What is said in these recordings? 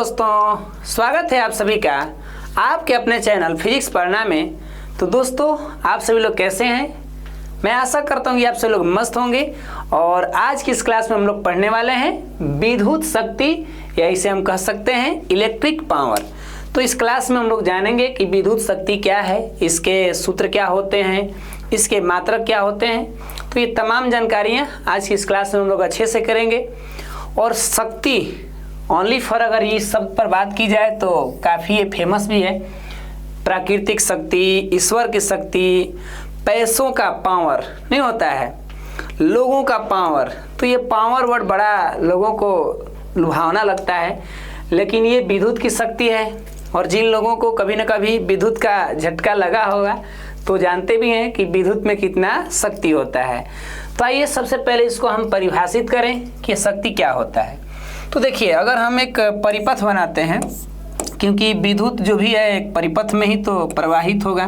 दोस्तों, स्वागत है आप सभी का आपके अपने चैनल फिजिक्स पढ़ना में। तो दोस्तों, आप सभी लोग कैसे हैं? मैं आशा करता हूँ कि आप सभी लोग मस्त होंगे। और आज की इस क्लास में हम लोग पढ़ने वाले हैं विद्युत शक्ति, या इसे हम कह सकते हैं इलेक्ट्रिक पावर। तो इस क्लास में हम लोग जानेंगे कि विद्युत शक्ति क्या है, इसके सूत्र क्या होते हैं, इसके मात्रक क्या होते हैं। तो ये तमाम जानकारियाँ आज की इस क्लास में हम लोग अच्छे से करेंगे। और शक्ति ओनली फॉर, अगर ये सब पर बात की जाए तो काफ़ी ये फेमस भी है। प्राकृतिक शक्ति, ईश्वर की शक्ति, पैसों का पावर नहीं होता है, लोगों का पावर। तो ये पावर वर्ड बड़ा लोगों को लुभावना लगता है, लेकिन ये विद्युत की शक्ति है। और जिन लोगों को कभी न कभी विद्युत का झटका लगा होगा तो जानते भी हैं कि विद्युत में कितना शक्ति होता है। तो आइए सबसे पहले इसको हम परिभाषित करें कि शक्ति क्या होता है। तो देखिए, अगर हम एक परिपथ बनाते हैं, क्योंकि विद्युत जो भी है एक परिपथ में ही तो प्रवाहित होगा।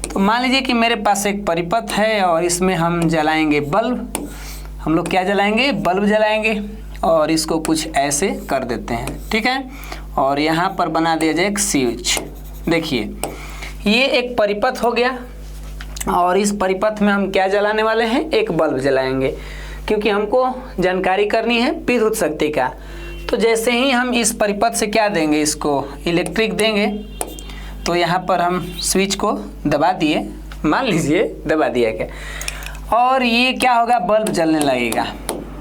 तो मान लीजिए कि मेरे पास एक परिपथ है और इसमें हम जलाएंगे बल्ब। हम लोग क्या जलाएंगे? बल्ब जलाएंगे। और इसको कुछ ऐसे कर देते हैं, ठीक है। और यहाँ पर बना दिया जाए एक स्विच। देखिए, ये एक परिपथ हो गया और इस परिपथ में हम क्या जलाने वाले हैं? एक बल्ब जलाएंगे, क्योंकि हमको जानकारी करनी है विद्युत शक्ति का। तो जैसे ही हम इस परिपथ से क्या देंगे? इसको इलेक्ट्रिक देंगे। तो यहाँ पर हम स्विच को दबा दिए, मान लीजिए दबा दिया क्या, और ये क्या होगा? बल्ब जलने लगेगा।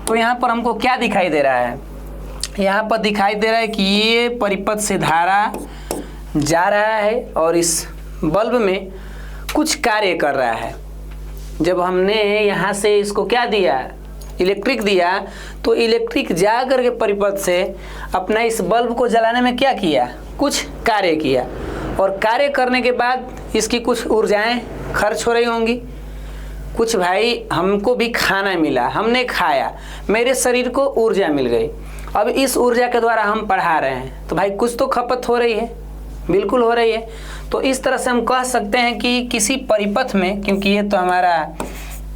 तो यहाँ पर हमको क्या दिखाई दे रहा है? यहाँ पर दिखाई दे रहा है कि ये परिपथ से धारा जा रहा है और इस बल्ब में कुछ कार्य कर रहा है। जब हमने यहाँ से इसको क्या दिया? इलेक्ट्रिक दिया, तो इलेक्ट्रिक जा करके परिपथ से अपना इस बल्ब को जलाने में क्या किया? कुछ कार्य किया। और कार्य करने के बाद इसकी कुछ ऊर्जाएं खर्च हो रही होंगी। कुछ भाई हमको भी खाना मिला, हमने खाया, मेरे शरीर को ऊर्जा मिल गई। अब इस ऊर्जा के द्वारा हम पढ़ा रहे हैं, तो भाई कुछ तो खपत हो रही है, बिल्कुल हो रही है। तो इस तरह से हम कह सकते हैं कि किसी परिपथ में, क्योंकि ये तो हमारा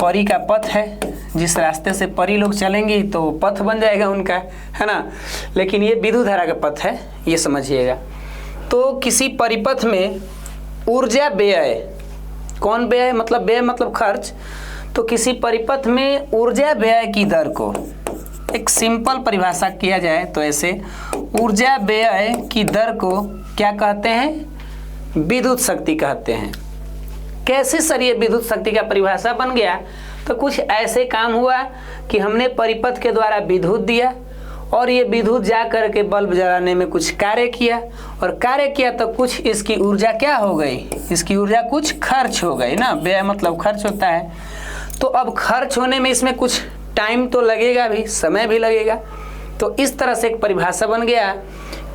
परी का पथ है, जिस रास्ते से परी लोग चलेंगी तो पथ बन जाएगा उनका, है ना। लेकिन ये विद्युत धारा का पथ है, ये समझिएगा। तो किसी परिपथ में ऊर्जा व्यय, कौन व्यय? मतलब व्यय मतलब खर्च। तो किसी परिपथ में ऊर्जा व्यय की दर को एक सिंपल परिभाषा किया जाए तो ऐसे, ऊर्जा व्यय की दर को क्या कहते हैं? विद्युत शक्ति कहते हैं। कैसे सर ये विद्युत शक्ति का परिभाषा बन गया? तो कुछ ऐसे काम हुआ कि हमने परिपथ के द्वारा विद्युत दिया और ये विद्युत जा करके बल्ब जलाने में कुछ कार्य किया, और कार्य किया तो कुछ इसकी ऊर्जा क्या हो गई? इसकी ऊर्जा कुछ खर्च हो गई ना। व्यय मतलब खर्च होता है। तो अब खर्च होने में इसमें कुछ टाइम तो लगेगा भी, समय भी लगेगा। तो इस तरह से एक परिभाषा बन गया,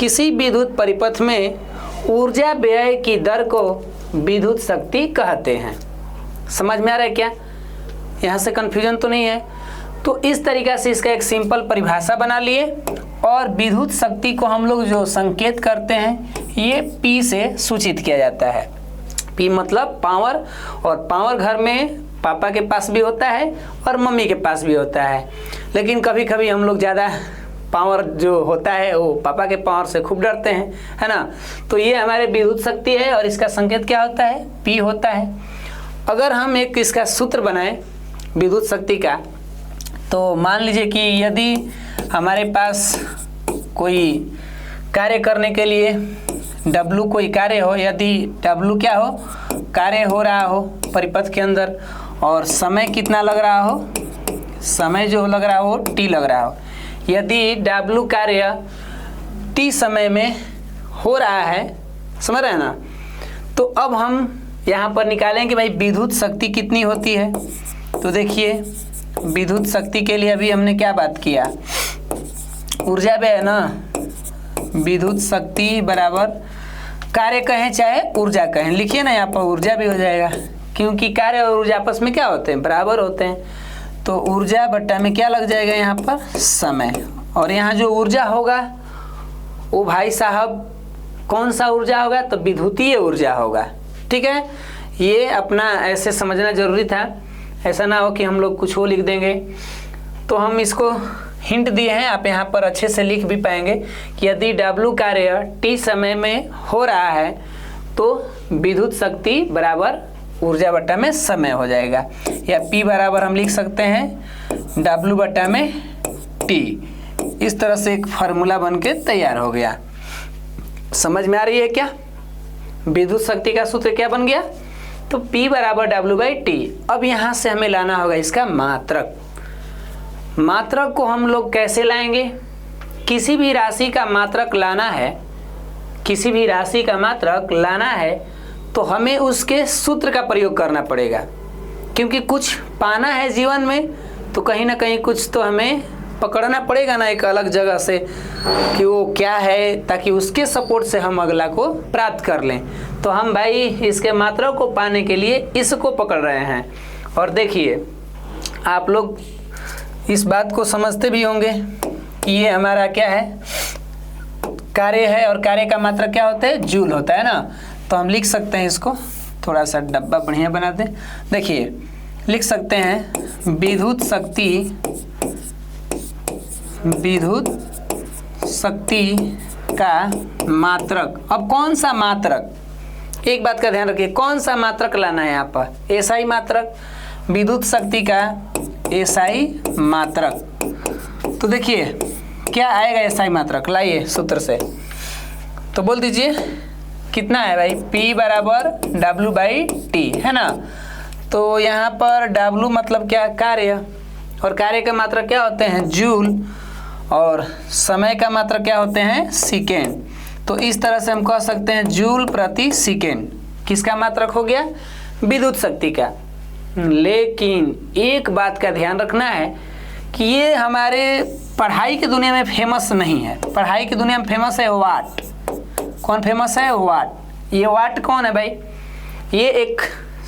किसी विद्युत परिपथ में ऊर्जा व्यय की दर को विद्युत शक्ति कहते हैं। समझ में आ रहा है क्या? यहाँ से कन्फ्यूजन तो नहीं है? तो इस तरीक़ा से इसका एक सिंपल परिभाषा बना लिए। और विद्युत शक्ति को हम लोग जो संकेत करते हैं, ये P से सूचित किया जाता है। P मतलब पावर, और पावर घर में पापा के पास भी होता है और मम्मी के पास भी होता है। लेकिन कभी कभी हम लोग ज़्यादा पावर जो होता है वो पापा के पावर से खूब डरते हैं, है ना। तो ये हमारे विद्युत शक्ति है और इसका संकेत क्या होता है? P होता है। अगर हम एक इसका सूत्र बनाएं विद्युत शक्ति का, तो मान लीजिए कि यदि हमारे पास कोई कार्य करने के लिए W कोई कार्य हो, यदि W क्या हो? कार्य हो रहा हो परिपथ के अंदर, और समय कितना लग रहा हो? समय जो लग रहा हो T लग रहा हो। यदि W कार्य T समय में हो रहा है, समझ रहे हैं ना। तो अब हम यहाँ पर निकालें कि भाई विद्युत शक्ति कितनी होती है। तो देखिए, विद्युत शक्ति के लिए अभी हमने क्या बात किया? ऊर्जा व्यय ना। विद्युत शक्ति बराबर कार्य कहें चाहे ऊर्जा कहें, लिखिए ना यहाँ पर ऊर्जा भी हो जाएगा, क्योंकि कार्य और ऊर्जा आपस में क्या होते हैं? बराबर होते हैं। तो ऊर्जा बट्टा में क्या लग जाएगा? यहाँ पर समय। और यहाँ जो ऊर्जा होगा वो भाई साहब कौन सा ऊर्जा होगा? तो विद्युतीय ऊर्जा होगा, ठीक है। ये अपना ऐसे समझना जरूरी था, ऐसा ना हो कि हम लोग कुछ और लिख देंगे। तो हम इसको हिंट दिए हैं, आप यहाँ पर अच्छे से लिख भी पाएंगे कि यदि W कार्य T समय में हो रहा है तो विद्युत शक्ति बराबर ऊर्जा बटा में समय हो जाएगा, या P बराबर हम लिख सकते हैं W बटा में T। इस तरह से एक फार्मूला बन के तैयार हो गया। समझ में आ रही है क्या? विद्युत शक्ति का सूत्र क्या बन गया? तो P बराबर W बाई T। अब यहाँ से हमें लाना होगा इसका मात्रक। मात्रक को हम लोग कैसे लाएंगे? किसी भी राशि का मात्रक लाना है, किसी भी राशि का मात्रक लाना है तो हमें उसके सूत्र का प्रयोग करना पड़ेगा, क्योंकि कुछ पाना है जीवन में तो कहीं ना कहीं कुछ तो हमें पकड़ना पड़ेगा ना एक अलग जगह से कि वो क्या है, ताकि उसके सपोर्ट से हम अगला को प्राप्त कर लें। तो हम भाई इसके मात्रक को पाने के लिए इसको पकड़ रहे हैं। और देखिए आप लोग इस बात को समझते भी होंगे कि ये हमारा क्या है, कार्य है, और कार्य का मात्रक क्या होता है? जूल होता है ना। तो हम लिख सकते हैं इसको, थोड़ा सा डब्बा बढ़िया बना दें। देखिए लिख सकते हैं विद्युत शक्ति का मात्रक। अब कौन सा मात्रक? एक बात का ध्यान रखिए, कौन सा मात्रक लाना है यहाँ पर? एसआई मात्रक, विद्युत शक्ति का एसआई मात्रक। तो देखिए क्या आएगा एसआई मात्रक, लाइए सूत्र से तो बोल दीजिए कितना है भाई? P बराबर W बाई T है ना। तो यहाँ पर W मतलब क्या? कार्य, और कार्य का मात्रक क्या होते हैं? जूल, और समय का मात्रक क्या होते हैं? सेकेंड। तो इस तरह से हम कह सकते हैं जूल प्रति सेकेंड। किसका मात्रक हो गया? विद्युत शक्ति का। लेकिन एक बात का ध्यान रखना है कि ये हमारे पढ़ाई की दुनिया में फेमस नहीं है। पढ़ाई की दुनिया में फेमस है वाट। कौन फेमस है? वाट। ये वाट कौन है भाई? ये एक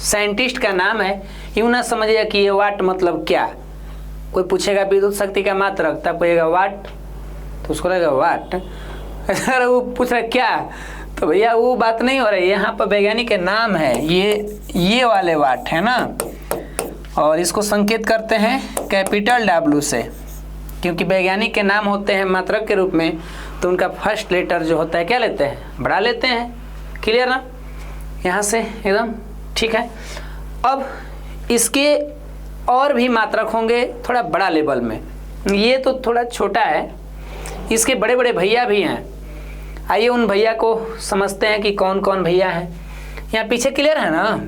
साइंटिस्ट का नाम है। यूँ ना समझिएगा कि ये वाट मतलब क्या। कोई पूछेगा विद्युत शक्ति का मात्रक, तब कहेगा वाट, तो उसको लगेगा वाट। अगर वो पूछ रहा क्या, तो भैया वो बात नहीं हो रही। यहाँ पर वैज्ञानिक के नाम है ये वाले वाट है ना, और इसको संकेत करते हैं कैपिटल W से, क्योंकि वैज्ञानिक के नाम होते हैं मात्रक के रूप में, तो उनका फर्स्ट लेटर जो होता है क्या लेते हैं? बड़ा लेते हैं। क्लियर ना? यहाँ से एकदम ठीक है। अब इसके और भी मात्रक होंगे थोड़ा बड़ा लेवल में, ये तो थोड़ा छोटा है, इसके बड़े बड़े भैया भी हैं। आइए उन भैया को समझते हैं कि कौन कौन भैया हैं। यहाँ पीछे क्लियर है ना?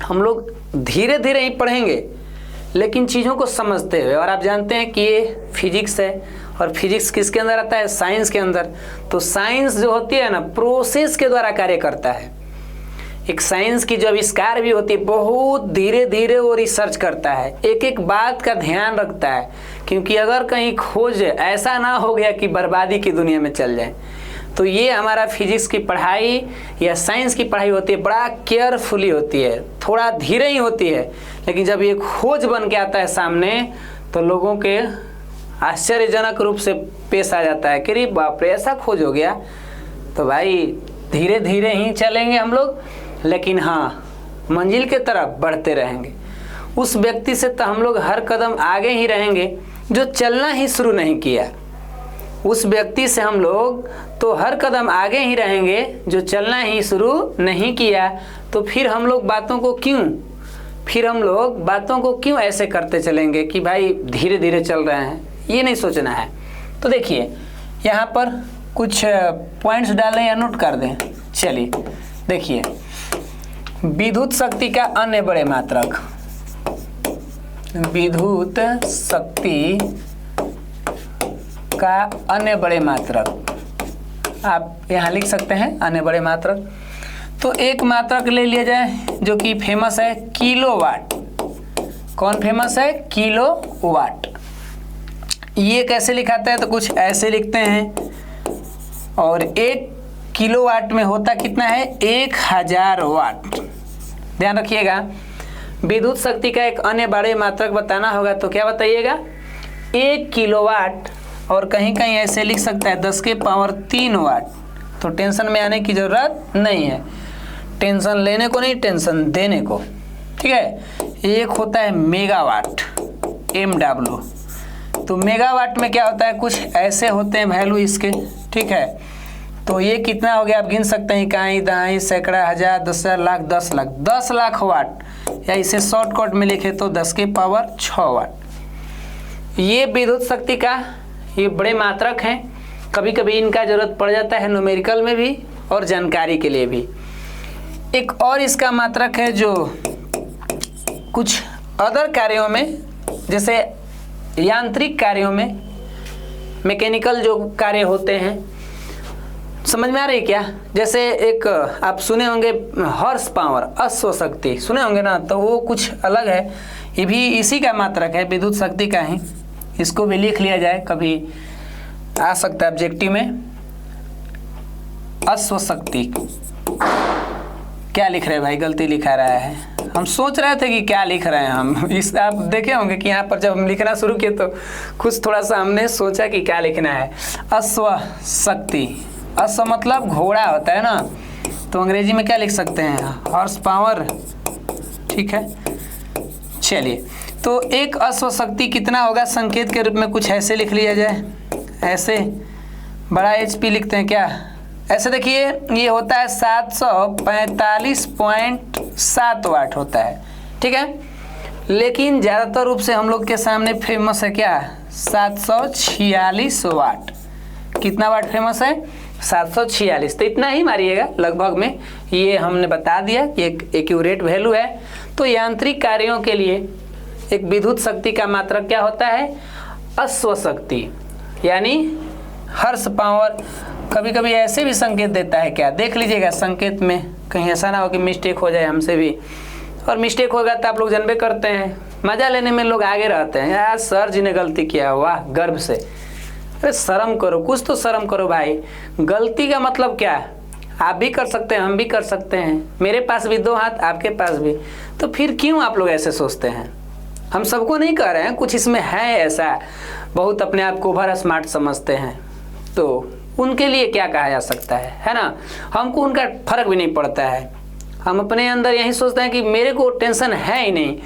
हम लोग धीरे धीरे ही पढ़ेंगे लेकिन चीज़ों को समझते हुए। और आप जानते हैं कि ये फिजिक्स है, और फिजिक्स किसके अंदर आता है? साइंस के अंदर। तो साइंस जो होती है ना, प्रोसेस के द्वारा कार्य करता है। एक साइंस की जो आविष्कार भी होती है, बहुत धीरे धीरे वो रिसर्च करता है, एक एक बात का ध्यान रखता है, क्योंकि अगर कहीं खोज ऐसा ना हो गया कि बर्बादी की दुनिया में चल जाए। तो ये हमारा फिजिक्स की पढ़ाई या साइंस की पढ़ाई होती है, बड़ा केयरफुली होती है, थोड़ा धीरे ही होती है, लेकिन जब ये खोज बन के आता है सामने तो लोगों के आश्चर्यजनक रूप से पेश आ जाता है कि अरे बाप रे ऐसा खोज हो गया। तो भाई धीरे धीरे ही चलेंगे हम लोग, लेकिन हाँ मंजिल के तरफ बढ़ते रहेंगे। उस व्यक्ति से तो हम लोग हर कदम आगे ही रहेंगे जो चलना ही शुरू नहीं किया। उस व्यक्ति से हम लोग तो हर कदम आगे ही रहेंगे जो चलना ही शुरू नहीं किया। तो फिर हम लोग बातों को क्यों ऐसे करते चलेंगे कि भाई धीरे धीरे चल रहे हैं? ये नहीं सोचना है। तो देखिए यहाँ पर कुछ पॉइंट्स डालें या नोट कर दें। चलिए देखिए, विद्युत शक्ति का अन्य बड़े मात्रक, विद्युत शक्ति का अन्य बड़े मात्रक आप यहाँ लिख सकते हैं, अन्य बड़े मात्रक। तो एक मात्रक ले लिया जाए जो कि फेमस है किलोवाट। कौन फेमस है? किलोवाट। ये कैसे लिखाता है? तो कुछ ऐसे लिखते हैं, और 1 किलोवाट में होता कितना है? 1000 वाट। ध्यान रखिएगा, विद्युत शक्ति का एक अन्य बड़े मात्रक बताना होगा तो क्या बताइएगा? 1 किलोवाट, और कहीं कहीं ऐसे लिख सकता है 10 के पावर 3 वाट। तो टेंशन में आने की ज़रूरत नहीं है, टेंशन लेने को नहीं, टेंशन देने को। ठीक है। एक होता है मेगावाट, MW, तो मेगावाट में क्या होता है, कुछ ऐसे होते हैं वैल्यू इसके, ठीक है। तो ये कितना हो गया आप गिन सकते हैं, इकाई, दहाई, सैकड़ा, हजार, 10,000, लाख, 10 लाख, 10 लाख वाट, या इसे शॉर्टकट में लिखे तो 10 की पावर 6 वाट। ये विद्युत शक्ति का ये बड़े मात्रक हैं, कभी कभी इनका जरूरत पड़ जाता है न्यूमेरिकल में भी और जानकारी के लिए भी। एक और इसका मात्रक है जो कुछ अदर कार्यों में, जैसे यांत्रिक कार्यों में, मैकेनिकल जो कार्य होते हैं, समझ में आ रही है क्या। जैसे एक आप सुने होंगे हॉर्स पावर, अश्व शक्ति सुने होंगे ना, तो वो कुछ अलग है, ये भी इसी का मात्रक है, विद्युत शक्ति का ही। इसको भी लिख लिया जाए, कभी आ सकता है ऑब्जेक्टिव में। अश्व शक्ति क्या लिख रहे हैं भाई, गलती लिखा रहा है। हम सोच रहे थे कि क्या लिख रहे हैं हम, इस आप देखे होंगे कि यहाँ पर जब हम लिखना शुरू किए तो कुछ थोड़ा सा हमने सोचा कि क्या लिखना है। अश्व शक्ति, अश्व मतलब घोड़ा होता है ना, तो अंग्रेजी में क्या लिख सकते हैं, हॉर्स पावर, ठीक है। चलिए, तो एक अश्व शक्ति कितना होगा, संकेत के रूप में कुछ ऐसे लिख लिया जाए, ऐसे बड़ा HP लिखते हैं क्या, ऐसे देखिए, ये होता है 745.7 वाट होता है, ठीक है। लेकिन ज़्यादातर रूप से हम लोग के सामने फेमस है क्या, 746 वाट। कितना वाट फेमस है, 746। तो इतना ही मारिएगा लगभग में, ये हमने बता दिया कि एक एक्यूरेट वैल्यू है। तो यांत्रिक कार्यों के लिए एक विद्युत शक्ति का मात्रक क्या होता है, अश्व शक्ति, यानी हॉर्स पावर। कभी कभी ऐसे भी संकेत देता है क्या, देख लीजिएगा संकेत में, कहीं ऐसा ना हो कि मिस्टेक हो जाए हमसे भी, और मिस्टेक होगा तो आप लोग जानबे करते हैं, मजा लेने में लोग आगे रहते हैं, यार सर जी ने गलती किया, वाह गर्व से। अरे शर्म करो, कुछ तो शर्म करो भाई। गलती का मतलब क्या है, आप भी कर सकते हैं, हम भी कर सकते हैं, मेरे पास भी 2 हाथ, आपके पास भी, तो फिर क्यों आप लोग ऐसे सोचते हैं। हम सबको नहीं कह रहे हैं, कुछ इसमें है ऐसा, बहुत अपने आप को ओवर स्मार्ट समझते हैं, तो उनके लिए क्या कहा जा सकता है ना। हमको उनका फर्क भी नहीं पड़ता है, हम अपने अंदर यही सोचते हैं कि मेरे को टेंशन है ही नहीं।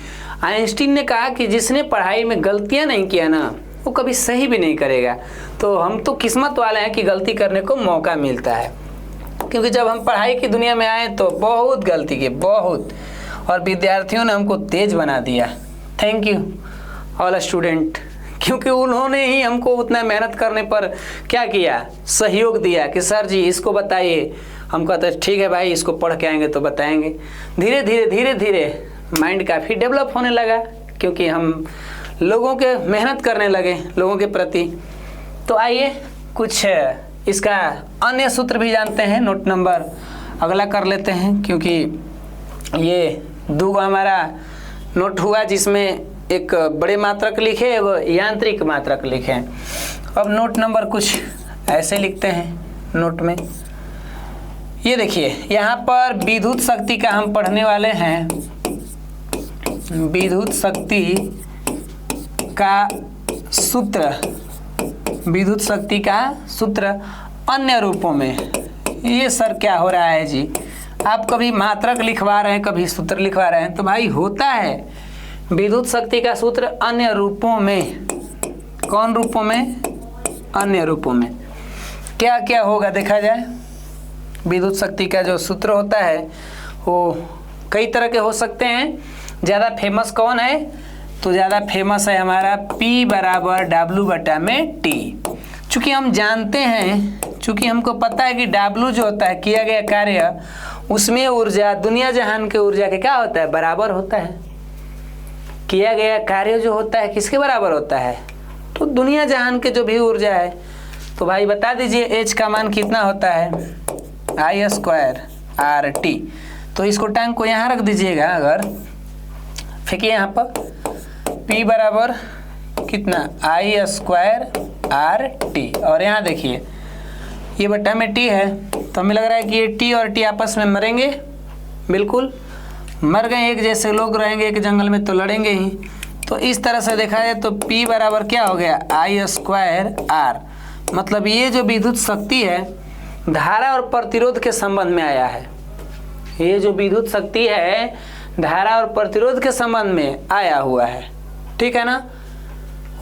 आइंस्टीन ने कहा कि जिसने पढ़ाई में गलतियां नहीं किया ना, वो कभी सही भी नहीं करेगा। तो हम तो किस्मत वाले हैं कि गलती करने को मौका मिलता है, क्योंकि जब हम पढ़ाई की दुनिया में आए तो बहुत गलती की, बहुत, और विद्यार्थियों ने हमको तेज बना दिया। थैंक यू ऑल स्टूडेंट, क्योंकि उन्होंने ही हमको उतना मेहनत करने पर क्या किया, सहयोग दिया कि सर जी इसको बताइए। हम कहते ठीक है भाई, इसको पढ़ के आएंगे तो बताएंगे। धीरे धीरे धीरे धीरे माइंड काफ़ी डेवलप होने लगा, क्योंकि हम लोगों के मेहनत करने लगे लोगों के प्रति। तो आइए कुछ इसका अन्य सूत्र भी जानते हैं। नोट नंबर अगला कर लेते हैं, क्योंकि ये 2 हमारा नोट हुआ, जिसमें एक बड़े मात्रक लिखे, एवं यांत्रिक मात्रक लिखे। अब नोट नंबर कुछ ऐसे लिखते हैं नोट में। ये देखिए, यहाँ पर विद्युत शक्ति का हम पढ़ने वाले हैं। विद्युत शक्ति का सूत्र, विद्युत शक्ति का सूत्र अन्य रूपों में। ये सर क्या हो रहा है जी, आप कभी मात्रक लिखवा रहे हैं, कभी सूत्र लिखवा रहे हैं, तो भाई होता है विद्युत शक्ति का सूत्र अन्य रूपों में। कौन रूपों में, अन्य रूपों में। क्या क्या होगा देखा जाए। विद्युत शक्ति का जो सूत्र होता है वो कई तरह के हो सकते हैं। ज़्यादा फेमस कौन है, तो ज़्यादा फेमस है हमारा P बराबर W/T। चूँकि हम जानते हैं, चूँकि हमको पता है कि W जो होता है किया गया कार्य, उसमें ऊर्जा दुनिया जहान के ऊर्जा के क्या होता है, बराबर होता है। किया गया कार्य जो होता है किसके बराबर होता है, तो दुनिया जहान के जो भी ऊर्जा है। तो भाई बता दीजिए H का मान कितना होता है, I² RT। तो इसको टांग को यहाँ रख दीजिएगा, अगर फेंकिए यहाँ पर, P बराबर कितना, I² RT, और यहाँ देखिए ये बट्टा में T है, तो हमें लग रहा है कि ये T और T आपस में मरेंगे, बिल्कुल मर गए, एक जैसे लोग रहेंगे एक जंगल में तो लड़ेंगे ही। तो इस तरह से देखा जाए तो P बराबर क्या हो गया, I² R। मतलब ये जो विद्युत शक्ति है धारा और प्रतिरोध के संबंध में आया है। ये जो विद्युत शक्ति है धारा और प्रतिरोध के संबंध में आया हुआ है, ठीक है ना।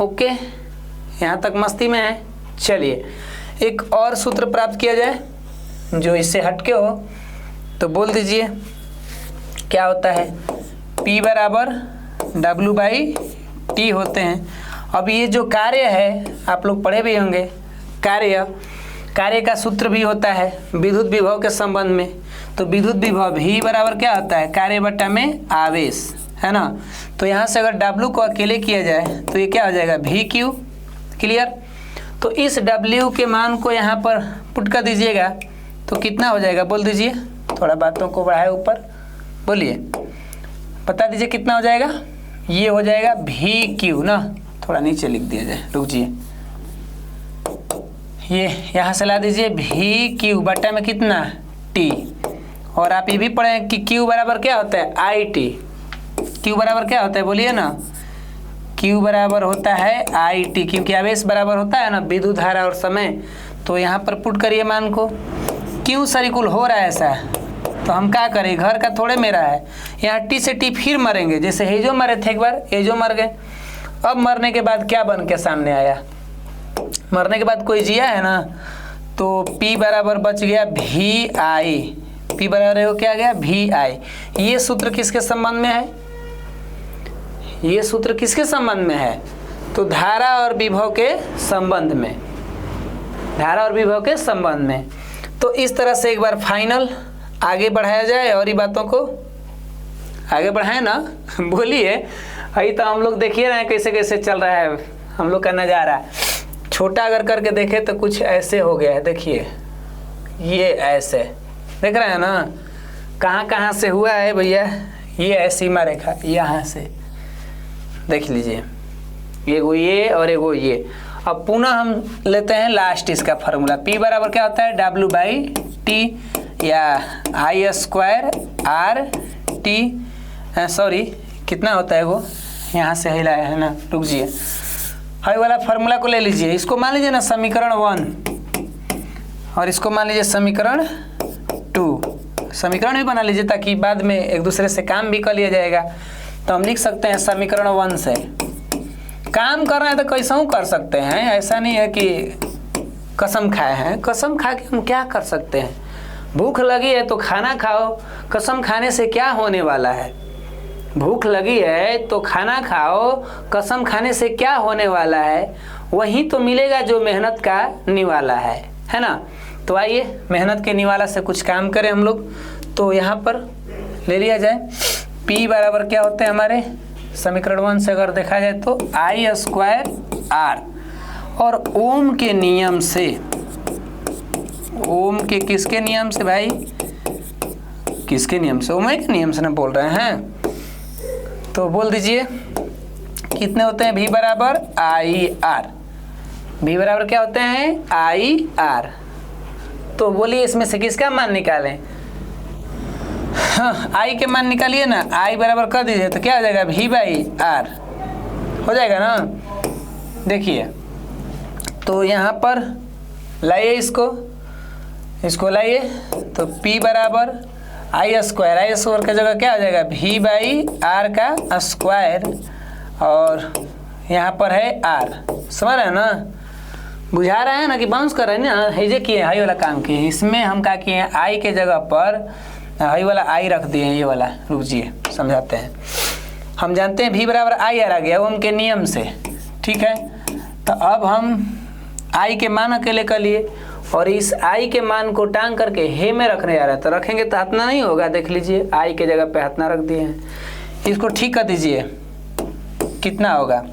ओके, यहाँ तक मस्ती में है। चलिए एक और सूत्र प्राप्त किया जाए जो इससे हटके हो, तो बोल दीजिए क्या होता है। P बराबर W/T होते हैं। अब ये जो कार्य है आप लोग पढ़े भी होंगे, कार्य का सूत्र भी होता है विद्युत विभव के संबंध में। तो विद्युत विभव V बराबर क्या होता है, कार्य बटा में आवेश, है ना। तो यहाँ से अगर W को अकेले किया जाए तो ये क्या हो जाएगा, VQ। क्लियर। तो इस W के मान को यहाँ पर पुट कर दीजिएगा तो कितना हो जाएगा, बोल दीजिए। थोड़ा बातों को बढ़ाए ऊपर, बोलिए, बता दीजिए कितना हो जाएगा। ये हो जाएगा VQ ना, थोड़ा नीचे लिख दिया जाए, रुकिए। ये यहाँ से ला दीजिए VQ बटा में कितना, T। और आप ये भी पढ़ें कि Q बराबर क्या होता है, IT। Q बराबर क्या होता है, बोलिए ना। Q बराबर होता है IT, क्योंकि आवेश बराबर होता है ना विद्युत धारा और समय। तो यहाँ पर पुट करिए मान को। क्यों सरिकुल हो रहा है ऐसा, तो हम क्या करें, घर का थोड़े मेरा है। यहाँ T से T फिर मरेंगे, जैसे हेजो मरे थे एक बार, हेजो मर गए। अब मरने के बाद क्या बन के सामने आया, मरने के बाद कोई जिया है ना, तो P बराबर बच गया VI। P बराबर वो क्या गया, VI। ये सूत्र किसके संबंध में है, ये सूत्र किसके संबंध में है, तो धारा और विभव के संबंध में, धारा और विभव के संबंध में। तो इस तरह से एक बार फाइनल आगे बढ़ाया जाए और ये बातों को आगे बढ़ाए ना, बोलिए। अभी तो हम लोग देखिए रहे हैं कैसे कैसे चल रहा है हम लोग का नज़ारा। छोटा अगर करके देखे तो कुछ ऐसे हो गया है, देखिए ये ऐसे देख रहे हैं ना, कहाँ कहाँ से हुआ है भैया, ये है सीमा रेखा, यहाँ से देख लीजिए, एगो ये और एगो ये। अब पुनः हम लेते हैं लास्ट इसका फार्मूला। P बराबर क्या होता है, W/T या I²RT, सॉरी कितना होता है वो, यहाँ से हिलाया है ना, रुक जाइए। हाई वाला फार्मूला को ले लीजिए, इसको मान लीजिए ना समीकरण 1 और इसको मान लीजिए समीकरण 2। समीकरण भी बना लीजिए ताकि बाद में एक दूसरे से काम भी कर लिया जाएगा। तो हम लिख सकते हैं समीकरण 1 से, काम कर रहे हैं तो कैसा कर सकते हैं, ऐसा नहीं है कि कसम खाए हैं। कसम खा के हम क्या कर सकते हैं, भूख लगी है तो खाना खाओ, कसम खाने से क्या होने वाला है। भूख लगी है तो खाना खाओ, कसम खाने से क्या होने वाला है, वही तो मिलेगा जो मेहनत का निवाला है ना। तो आइए मेहनत के निवाला से कुछ काम करें हम लोग। तो यहाँ पर ले लिया जाए P बराबर क्या होते हैं हमारे, समीकरण 1 से अगर देखा जाए तो I²R, और ओम के नियम से, ओम के किसके नियम से भाई, किसके नियम से, ओम के नियम से ना बोल रहे हैं। तो बोल दीजिए कितने होते हैं, V बराबर IR। V बराबर क्या होते हैं, IR। तो बोलिए इसमें से किसका मान निकालें, हाँ I के मान निकालिए ना। I बराबर कर दीजिए तो क्या हो जाएगा, V/R हो जाएगा ना। देखिए तो यहाँ पर लाइए इसको लाइए, तो P बराबर I² का जगह क्या हो जाएगा, V/R का स्क्वायर, और यहाँ पर है R। समझ रहे हैं ना, बुझा रहे हैं ना कि बाउंस कर रहे हैं ना। है जे किए हाई वाला काम किए, इसमें हम क्या किए हैं, I के जगह पर हाई वाला I रख दिए हैं, ये वाला। रुकिए समझाते हैं। हम जानते हैं V बराबर IR आ गया ओम के नियम से, ठीक है। तो अब हम I के मान अकेले कर लिए और इस I के मान को टांग करके हे में रखने जा रहा है। तो रखेंगे तो हथना नहीं होगा, देख लीजिए I के जगह पे हथना रख दिए हैं। इसको ठीक कर दीजिए, कितना होगा,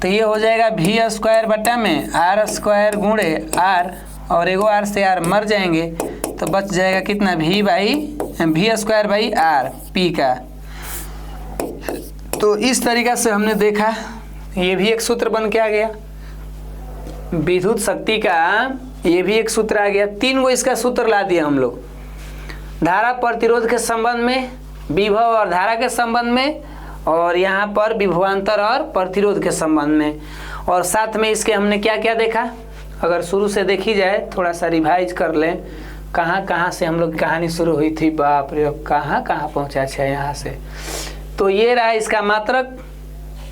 तो ये हो जाएगा V² बटा में R² गुणे R, और एगो R से R मर जाएंगे तो बच जाएगा कितना, V²/R P का। तो इस तरीक़ा से हमने देखा, ये भी एक सूत्र बन के आ गया विद्युत शक्ति का, ये भी एक सूत्र आ गया। 3 गो इसका सूत्र ला दिया हम लोग, धारा प्रतिरोध के संबंध में, विभव और धारा के संबंध में, और यहाँ पर विभवांतर और प्रतिरोध के संबंध में। और साथ में इसके हमने क्या क्या देखा, अगर शुरू से देखी जाए, थोड़ा सा रिवाइज कर लें, कहाँ कहाँ से हम लोग की कहानी शुरू हुई थी, बाप रे कहाँ कहाँ पहुँचा है यहाँ से। तो ये रहा इसका मात्रक,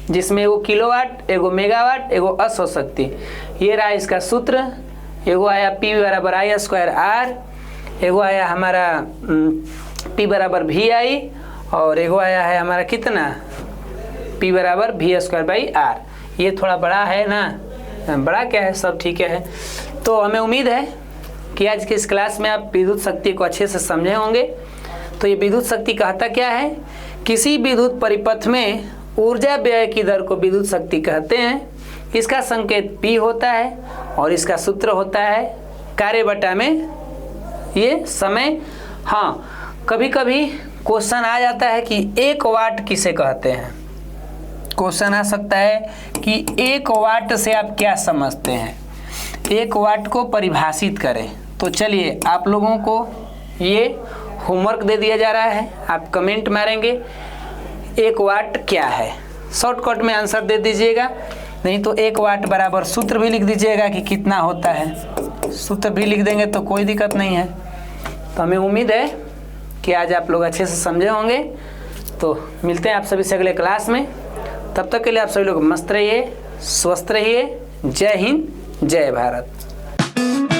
जिसमें एगो किलोवाट, एगो मेगावाट, एगो अश्व शक्ति। ये रहा इसका सूत्र। एगो आया P बराबर आई स्क्वायर आर, एगो आया हमारा P बराबर वी आई, और एगो आया है हमारा कितना P बराबर वी स्क्वायर बाई आर। ये थोड़ा बड़ा है ना, बड़ा क्या है, सब ठीक है। तो हमें उम्मीद है कि आज की इस क्लास में आप विद्युत शक्ति को अच्छे से समझे होंगे। तो ये विद्युत शक्ति कहता क्या है? किसी विद्युत परिपथ में ऊर्जा व्यय की दर को विद्युत शक्ति कहते हैं। इसका संकेत P होता है और इसका सूत्र होता है कार्य बटा में ये समय। हाँ, कभी कभी क्वेश्चन आ जाता है कि 1 वाट किसे कहते हैं। क्वेश्चन आ सकता है कि 1 वाट से आप क्या समझते हैं, 1 वाट को परिभाषित करें। तो चलिए आप लोगों को ये होमवर्क दे दिया जा रहा है, आप कमेंट मारेंगे 1 वाट क्या है, शॉर्टकट में आंसर दे दीजिएगा। नहीं तो 1 वाट बराबर सूत्र भी लिख दीजिएगा कि कितना होता है, सूत्र भी लिख देंगे तो कोई दिक्कत नहीं है। तो हमें उम्मीद है कि आज आप लोग अच्छे से समझे होंगे। तो मिलते हैं आप सभी से अगले क्लास में। तब तक के लिए आप सभी लोग मस्त रहिए, स्वस्थ रहिए। जय हिंद, जय भारत।